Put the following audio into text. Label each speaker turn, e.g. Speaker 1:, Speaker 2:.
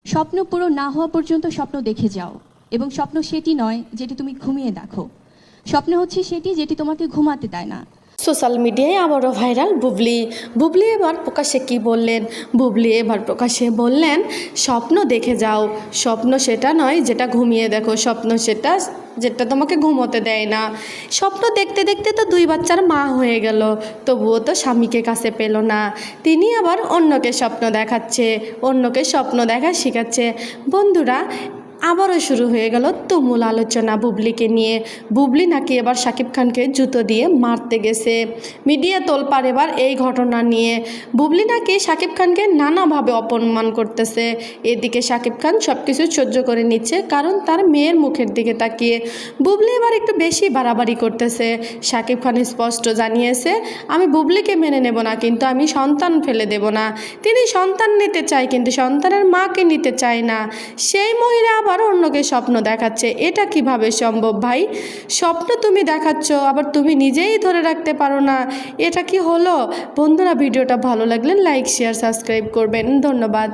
Speaker 1: স্বপ্ন পুরো না হওয়া পর্যন্ত স্বপ্ন দেখে যাও, এবং স্বপ্ন সেটি নয় যেটি তুমি ঘুমিয়ে দেখো। স্বপ্ন হচ্ছে সেটি যেটি তোমাকে ঘুমাতে দেয় না।
Speaker 2: সোশ্যাল মিডিয়ায় আবারও ভাইরাল বুবলি। বুবলি এবার প্রকাশ্যে কি বললেন? বুবলি এবার প্রকাশ্যে বললেন, স্বপ্ন দেখে যাও, স্বপ্ন সেটা নয় যেটা ঘুমিয়ে দেখো, স্বপ্ন সেটা যেটা তোমাকে ঘুমোতে দেয় না। স্বপ্ন দেখতে দেখতে তো 2 বাচ্চার মা হয়ে গেল, তবুও তো স্বামীকে কাছে পেল না। তিনি আবার অন্যকে স্বপ্ন দেখাচ্ছে, অন্যকে স্বপ্ন দেখা শেখাচ্ছে। বন্ধুরা, আবারও শুরু হয়ে গেল তুমুল আলোচনা বুবলিকে নিয়ে। বুবলি নাকি এবার শাকিব খানকে জুতো দিয়ে মারতে গেছে। মিডিয়া তোলপাড় এবার এই ঘটনা নিয়ে। বুবলি নাকি শাকিব খানকে নানাভাবে অপমান করতেছে। এদিকে শাকিব খান সব কিছু সহ্য করে নিচ্ছে, কারণ তার মেয়ের মুখের দিকে তাকিয়ে। বুবলি এবার একটু বেশি বাড়াবাড়ি করতেছে। শাকিব খান স্পষ্ট জানিয়েছে, আমি বুবলিকে মেনে নেব না, কিন্তু আমি সন্তান ফেলে দেব না। তিনি সন্তান নিতে চায়, কিন্তু সন্তানের মাকে নিতে চায় না। সেই মহিলা আবার অন্যকে স্বপ্ন দেখাচ্ছে। এটা কিভাবে সম্ভব ভাই? স্বপ্ন তুমি দেখাচ্ছ, আবার তুমি নিজেই ধরে রাখতে পারো না, এটা কি হলো? বন্ধুরা, ভিডিওটা ভালো লাগলে লাইক, শেয়ার, সাবস্ক্রাইব করবেন। ধন্যবাদ।